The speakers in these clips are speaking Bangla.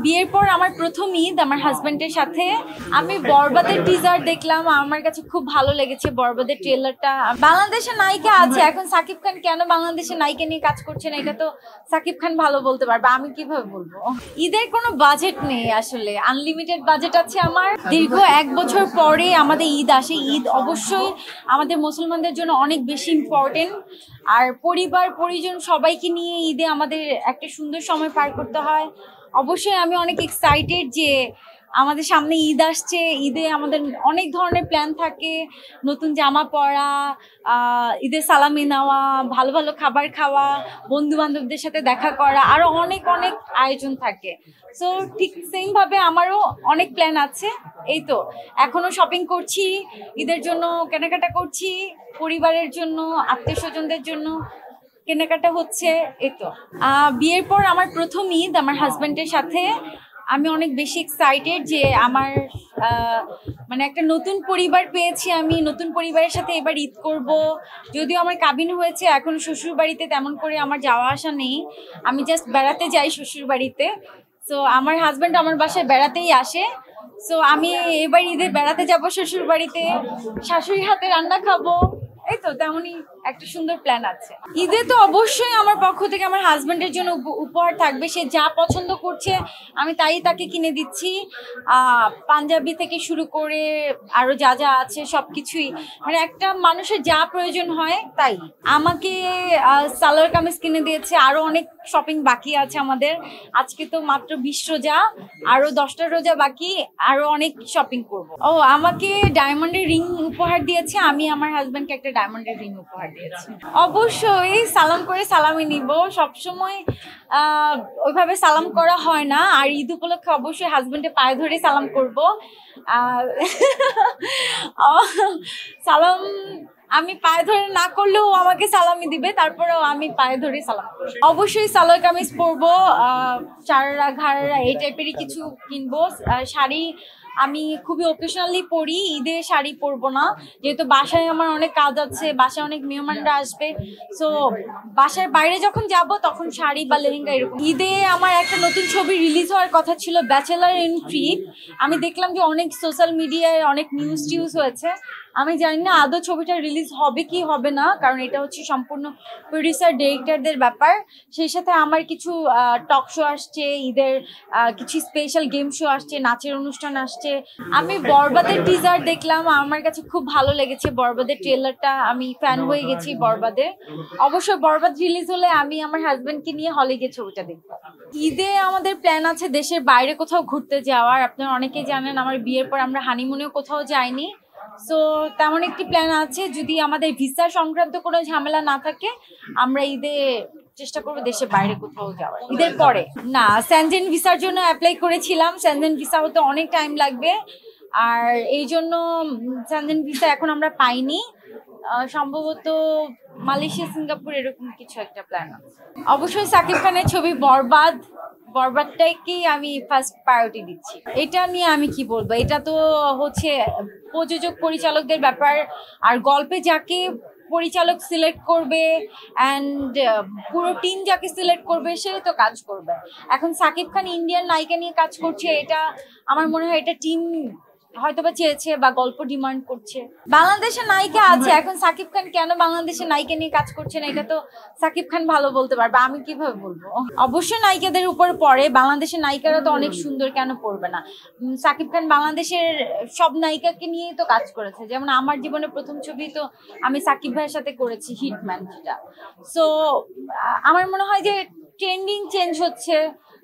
বিয়ের পর আমার প্রথম ঈদ আমার হাজবেন্ডের সাথে। আমি বরবাদের টিজার দেখলাম, আমার কাছে খুব ভালো লেগেছে বরবাদের ট্রেলারটা। বাংলাদেশের নায়িকা আছে, এখন সাকিব খান কেন বাংলাদেশের নায়িকা নিয়ে কাজ করছে না, এটা তো সাকিব খান ভালো বলতে পারবে, আমি কিভাবে বলবো। ঈদের কোনো বাজেট নেই আসলে, আনলিমিটেড বাজেট আছে আমার। দীর্ঘ 1 বছর পরে আমাদের ঈদ আসে। ঈদ অবশ্যই আমাদের মুসলমানদের জন্য অনেক বেশি ইম্পর্টেন্ট, আর পরিবার পরিজন সবাইকে নিয়ে ঈদে আমাদের একটা সুন্দর সময় পার করতে হয়। অবশ্যই আমি অনেক এক্সাইটেড যে আমাদের সামনে ঈদ আসছে। ঈদে আমাদের অনেক ধরনের প্ল্যান থাকে, নতুন জামা পরা, ঈদের সালামি নেওয়া, ভালো ভালো খাবার খাওয়া, বন্ধু বান্ধবদের সাথে দেখা করা, আরো অনেক অনেক আয়োজন থাকে। সো ঠিক সেম ভাবে আমারও অনেক প্ল্যান আছে। এই তো এখনো শপিং করছি, ঈদের জন্য কেনাকাটা করছি, পরিবারের জন্য, আত্মীয় স্বজনদের জন্য কেনাকাটা হচ্ছে। এই তো বিয়ের পর আমার প্রথম ঈদ আমার হাজবেন্ডের সাথে। আমি অনেক বেশি এক্সাইটেড যে আমার মানে একটা নতুন পরিবার পেয়েছি, আমি নতুন পরিবারের সাথে এবার ঈদ করব। যদিও আমার কাবিন হয়েছে, এখন শ্বশুর বাড়িতে তেমন করে আমার যাওয়া আসা নেই, আমি জাস্ট বেড়াতে যাই শ্বশুর বাড়িতে। সো আমার হাজবেন্ড আমার বাসায় বেড়াতেই আসে। সো আমি এবার ঈদে বেড়াতে যাব শ্বশুর বাড়িতে, শাশুড়ি হাতে রান্না খাবো। এই তো তেমনই একটা সুন্দর প্ল্যান আছে। ঈদে তো অবশ্যই আমার পক্ষ থেকে আমার হাজবেন্ডের জন্য উপহার থাকবে। সে যা পছন্দ করছে আমি তাই তাকে কিনে দিচ্ছি। পাঞ্জাবি থেকে শুরু করে আরো যা যা আছে সবকিছুই, মানে একটা মানুষের যা প্রয়োজন হয় তাই। আমাকে সালোয়ার কামিজ কিনে দিয়েছে, আরো অনেক শপিং বাকি আছে আমাদের। আজকে তো মাত্র 20 রোজা, আরো 10টা রোজা বাকি, আরো অনেক শপিং করব। ও আমাকে ডায়মন্ডের রিং উপহার দিয়েছে, আমি আমার হাজবেন্ডকে একটা ডায়মন্ডের রিং উপহার দিয়েছি। অবশ্যই সালাম করে সালামি নিব, সবসময় ওইভাবে সালাম করা হয় না, আর ঈদ উপলক্ষে অবশ্যই হাজবেন্ডের পায়ে ধরে সালাম করব। সালাম আমি পায়ে ধরে না করলেও আমাকে সালামি দিবে, তারপরেও আমি পায়ে ধরে সালাম করবো। অবশ্যই সালোয়ার কামিজ পরবো, চারারা ঘাড়া এই টাইপেরই কিছু কিনবো। শাড়ি আমি খুবই অকেশনালি পরি, ঈদে শাড়ি পরবো না, যেহেতু বাসায় আমার অনেক কাজ আছে, বাসায় অনেক মেহমানরা আসবে। সো বাসার বাইরে যখন যাব তখন শাড়ি বা লেহেঙ্গা এরকম। ঈদে আমার একটা নতুন ছবি রিলিজ হওয়ার কথা ছিল, ব্যাচেলার ইন ট্রিপ। আমি দেখলাম যে অনেক সোশ্যাল মিডিয়ায় অনেক নিউজ টিউজ হয়েছে, আমি জানি না আদৌ ছবিটা রিলিজ হবে কি হবে না, কারণ এটা হচ্ছে সম্পূর্ণ প্রডিউসার ডিরেক্টরদের ব্যাপার। সেই সাথে আমার কিছু টক শো আসছে, ঈদের কিছু স্পেশাল গেম শো আসছে, নাচের অনুষ্ঠান আসছে। আমি বরবাদের টিজার দেখলাম, আমার কাছে খুব ভালো লেগেছে বরবাদের ট্রেলারটা, আমি ফ্যান হয়ে গেছি বরবাদের। অবশ্যই বরবাদ রিলিজ হলে আমি আমার হাজবেন্ডকে নিয়ে হলে গিয়ে ছবিটা দেখবো। ঈদে আমাদের প্ল্যান আছে দেশের বাইরে কোথাও ঘুরতে যাওয়ার। আপনারা অনেকেই জানেন আমার বিয়ের পর আমরা হানিমুনেও কোথাও যাইনি। সো তেমন একটি প্ল্যান আছে, যদি আমাদের ভিসা সংক্রান্ত কোনো ঝামেলা না থাকে আমরা ঈদে চেষ্টা করবো দেশের বাইরে কোথাও যাওয়ার। ঈদের পরে না, স্যানজেন ভিসার জন্য অ্যাপ্লাই করেছিলাম, স্যানজেন ভিসা হতে অনেক টাইম লাগবে, আর এই জন্য স্যানজেন ভিসা এখন আমরা পাইনি। সম্ভবত মালয়েশিয়া, সিঙ্গাপুর এরকম কিছু একটা প্ল্যান আছে। অবশ্যই সাকিব খানের ছবি বরবাদ, বরবাদটাকেই আমি ফার্স্ট প্রায়োরিটি দিচ্ছি। এটা নিয়ে আমি কি বলবো, এটা তো হচ্ছে প্রযোজক পরিচালকদের ব্যাপার, আর গল্পে যাকে পরিচালক সিলেক্ট করবে অ্যান্ড পুরো টিম যাকে সিলেক্ট করবে সে তো কাজ করবে। এখন সাকিব খান ইন্ডিয়ান নায়িকা নিয়ে কাজ করছে, এটা আমার মনে হয় এটা টিম হয়তোবা চেয়েছে বা গল্প ডিমান্ড করছে। বাংলাদেশের নায়িকা আছে, এখন সাকিব খান কেন বাংলাদেশের নায়িকা নিয়ে কাজ করছে না, এটা তো সাকিব খান ভালো বলতে পারবে, আমি কিভাবে বলবো। অবশ্যই নায়িকাদের উপরে পড়ে, বাংলাদেশের নায়িকারা তো অনেক সুন্দর, কেন পড়বে না। সাকিব খান বাংলাদেশের সব নায়িকাকে নিয়েই তো কাজ করেছে, যেমন আমার জীবনে প্রথম ছবি তো আমি সাকিব ভাইয়ের সাথে করেছি, হিটম্যান, যেটা। সো আমার মনে হয় যে ট্রেন্ডিং চেঞ্জ হচ্ছে,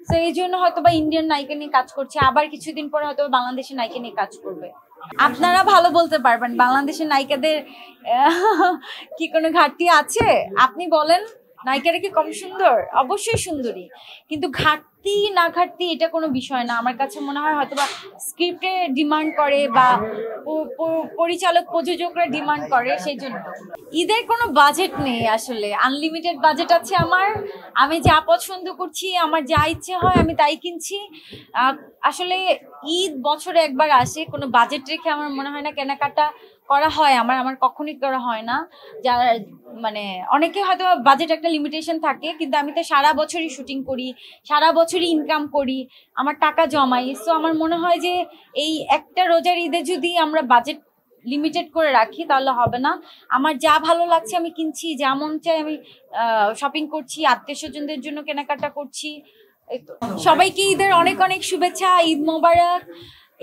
তো এই জন্য হয়তো বা ইন্ডিয়ান নায়িকা নিয়ে কাজ করছে, আবার কিছুদিন পরে হয়তো বাংলাদেশের নায়িকা নিয়ে কাজ করবে। আপনারা ভালো বলতে পারবেন বাংলাদেশের নায়িকাদের কি কোনো ঘাটতি আছে, আপনি বলেন। নায়িকারা কি কম সুন্দর? অবশ্যই সুন্দরী, কিন্তু ঘাটতি না ঘাটতি এটা কোনো বিষয় না। আমার কাছে মনে হয় হয়তো বা স্ক্রিপ্টে ডিমান্ড করে বা পরিচালক প্রযোজকরা ডিমান্ড করে, সেই জন্য। ঈদের কোনো বাজেট নেই আসলে, আনলিমিটেড বাজেট আছে আমার। আমি যা পছন্দ করছি, আমার যা ইচ্ছে হয় আমি তাই কিনছি। আসলে ঈদ বছরে একবার আসে, কোনো বাজেট রেখে আমার মনে হয় না কেনাকাটা করা হয় আমার আমার কখনোই করা হয় না। যারা মানে অনেকে হয়তো বাজেট একটা লিমিটেশন থাকে, কিন্তু আমি তো সারা বছরই শুটিং করি, সারা বছরই ইনকাম করি, আমার টাকা জমাই। সো আমার মনে হয় যে এই একটা রোজার ঈদে যদি আমরা বাজেট লিমিটেড করে রাখি তাহলে হবে না। আমার যা ভালো লাগছে আমি কিনছি, যা মন চাই আমি শপিং করছি, আত্মীয় স্বজনদের জন্য কেনাকাটা করছি। সবাইকে ঈদের অনেক অনেক শুভেচ্ছা, ঈদ মোবারক।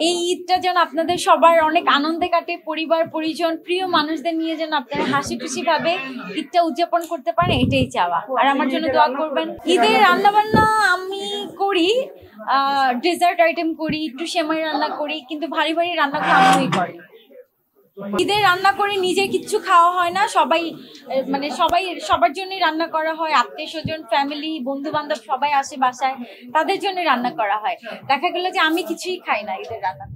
এই ঈদটা যেন আপনাদের সবার অনেক আনন্দে কাটে, পরিবার পরিজন প্রিয় মানুষদের নিয়ে যেন আপনারা হাসি খুশি ভাবে ঈদটা উদযাপন করতে পারেন, এটাই চাওয়া। আর আমার জন্য দোয়া করবেন। ঈদের রান্না বান্না আমি করি, ডেজার্ট আইটেম করি, একটু সেমাই রান্না করি, কিন্তু ভারী ভারী রান্নাগুলো আমিই করি। ঈদের রান্না করে নিজে কিচ্ছু খাওয়া হয় না, সবাই মানে সবার জন্যই রান্না করা হয়। আত্মীয় স্বজন, ফ্যামিলি, বন্ধু বান্ধব সবাই আসে বাসায়, তাদের জন্য রান্না করা হয়। দেখা গেল যে আমি কিছুই খাই না ঈদের রান্না।